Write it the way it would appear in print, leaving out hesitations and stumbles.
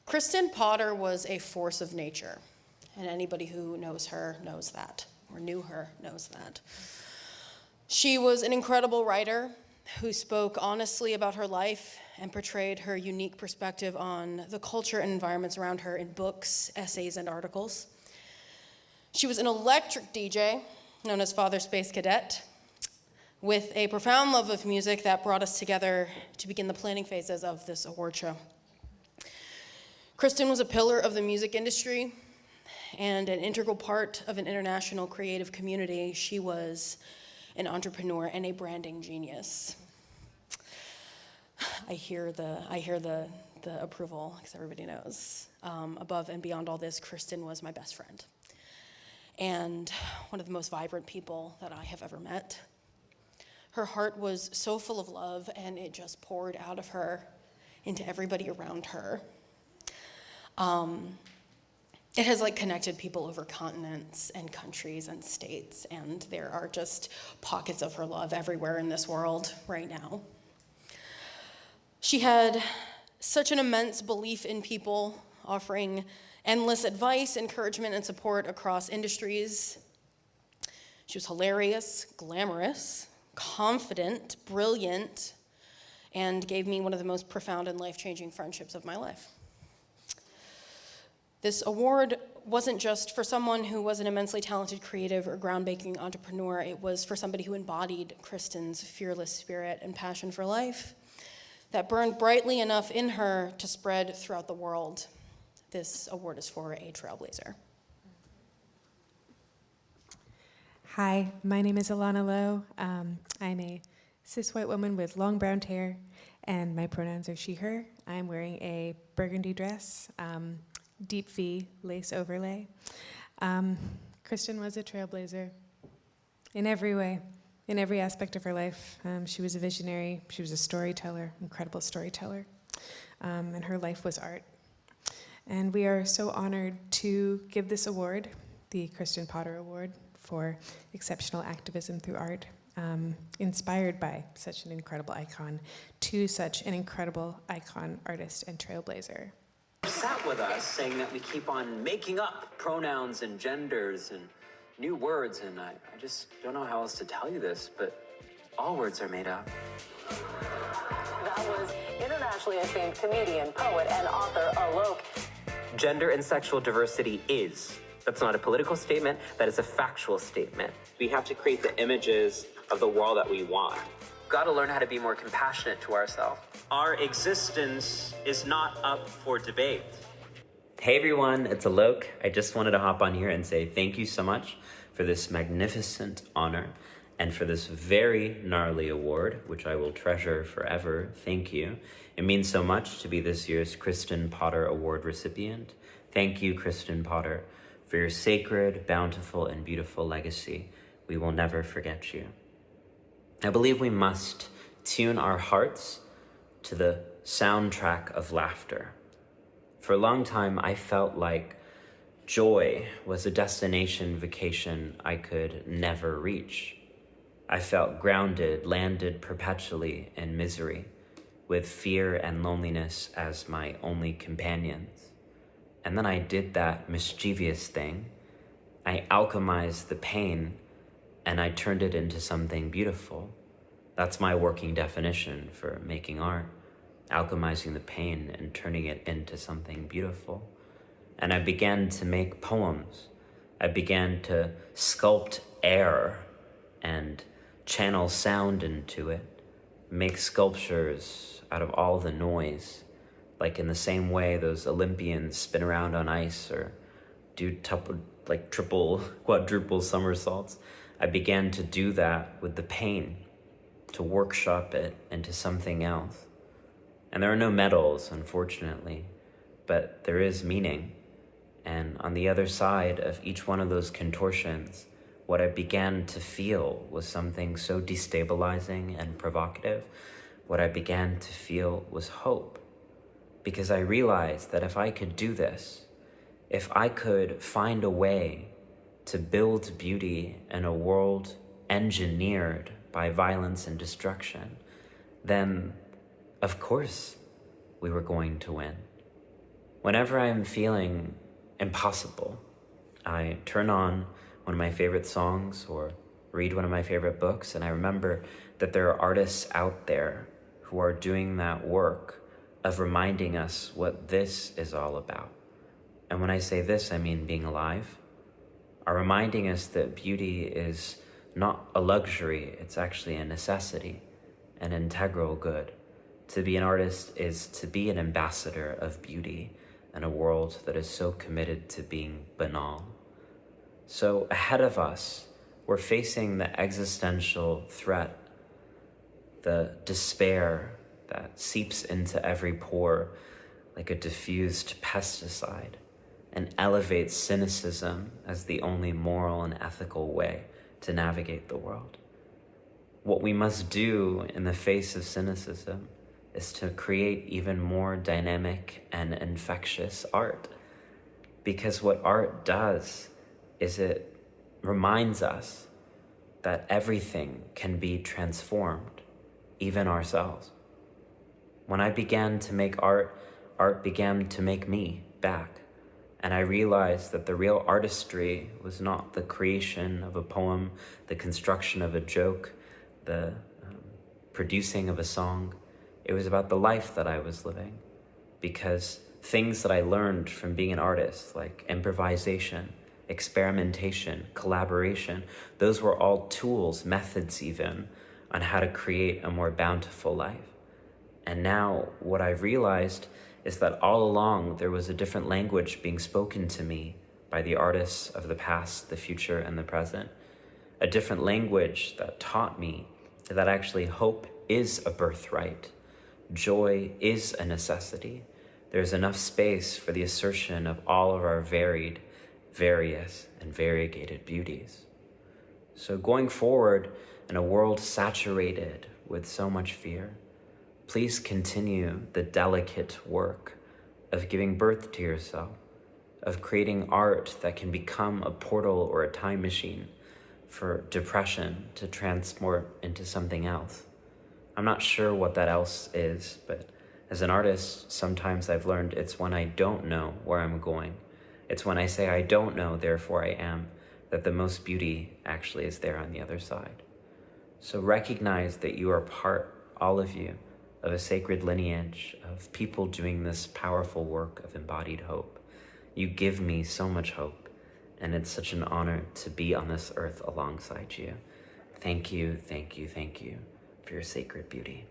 Kristyn Potter was a force of nature, and anybody who knows her knows that, or knew her knows that. She was an incredible writer who spoke honestly about her life and portrayed her unique perspective on the culture and environments around her in books, essays, and articles. She was an electric DJ, known as Father Space Cadet, with a profound love of music that brought us together to begin the planning phases of this award show. Kristyn was a pillar of the music industry and an integral part of an international creative community. She was an entrepreneur and a branding genius. I hear the approval, because everybody knows. Above and beyond all this, Kristyn was my best friend and one of the most vibrant people that I have ever met. Her heart was so full of love, and it just poured out of her into everybody around her. It has connected people over continents and countries and states, and there are just pockets of her love everywhere in this world right now. She had such an immense belief in people, offering endless advice, encouragement, and support across industries. She was hilarious, glamorous, confident, brilliant, and gave me one of the most profound and life-changing friendships of my life. This award wasn't just for someone who was an immensely talented creative or groundbreaking entrepreneur. It was for somebody who embodied Kristyn's fearless spirit and passion for life that burned brightly enough in her to spread throughout the world. This award is for a trailblazer. Hi, my name is Elana Low. I'm a cis white woman with long brown hair, and my pronouns are she, her. I'm wearing a burgundy dress, deep V lace overlay. Kristyn was a trailblazer in every way, in every aspect of her life. She was a visionary, she was a storyteller, incredible storyteller, and her life was art. And we are so honored to give this award, the Kristyn Potter Award, for exceptional activism through art, inspired by such an incredible icon, to such an incredible icon, artist, and trailblazer. Sat with us saying that we keep on making up pronouns and genders and new words, and I just don't know how else to tell you this, but all words are made up. That was internationally acclaimed comedian, poet, and author ALOK. Gender and sexual diversity is. That's not a political statement, that is a factual statement. We have to create the images of the world that we want. Gotta learn how to be more compassionate to ourselves. Our existence is not up for debate. Hey everyone, it's ALOK. I just wanted to hop on here and say thank you so much for this magnificent honor and for this very gnarly award, which I will treasure forever. Thank you. It means so much to be this year's Kristyn Potter Award recipient. Thank you, Kristyn Potter, for your sacred, bountiful, and beautiful legacy. We will never forget you. I believe we must tune our hearts to the soundtrack of laughter. For a long time, I felt like joy was a destination vacation I could never reach. I felt grounded, landed perpetually in misery, with fear and loneliness as my only companions. And then I did that mischievous thing. I alchemized the pain and I turned it into something beautiful. That's my working definition for making art, alchemizing the pain and turning it into something beautiful. And I began to make poems. I began to sculpt air and channel sound into it, make sculptures out of all the noise, like in the same way those Olympians spin around on ice or do triple, quadruple somersaults. I began to do that with the pain, to workshop it into something else. And there are no medals, unfortunately, but there is meaning. And on the other side of each one of those contortions, what I began to feel was something so destabilizing and provocative. What I began to feel was hope. Because I realized that if I could do this, if I could find a way to build beauty in a world engineered by violence and destruction, then of course we were going to win. Whenever I'm feeling impossible, I turn on one of my favorite songs or read one of my favorite books, and I remember that there are artists out there who are doing that work of reminding us what this is all about. And when I say this, I mean being alive, are reminding us that beauty is not a luxury, it's actually a necessity, an integral good. To be an artist is to be an ambassador of beauty in a world that is so committed to being banal. So ahead of us, we're facing the existential threat, the despair that seeps into every pore like a diffused pesticide and elevates cynicism as the only moral and ethical way to navigate the world. What we must do in the face of cynicism is to create even more dynamic and infectious art. Because what art does is it reminds us that everything can be transformed, even ourselves. When I began to make art, art began to make me back. And I realized that the real artistry was not the creation of a poem, the construction of a joke, the producing of a song. It was about the life that I was living. Because things that I learned from being an artist, like improvisation, experimentation, collaboration, those were all tools, methods even, on how to create a more bountiful life. And now what I've realized is that all along there was a different language being spoken to me by the artists of the past, the future, and the present. A different language that taught me that actually hope is a birthright. Joy is a necessity. There's enough space for the assertion of all of our varied, various, and variegated beauties. So going forward in a world saturated with so much fear, please continue the delicate work of giving birth to yourself, of creating art that can become a portal or a time machine for depression to transport into something else. I'm not sure what that else is, but as an artist, sometimes I've learned it's when I don't know where I'm going. It's when I say I don't know, therefore I am, that the most beauty actually is there on the other side. So recognize that you are part, all of you, of a sacred lineage of people doing this powerful work of embodied hope. You give me so much hope, and it's such an honor to be on this earth alongside you. Thank you, thank you, thank you for your sacred beauty.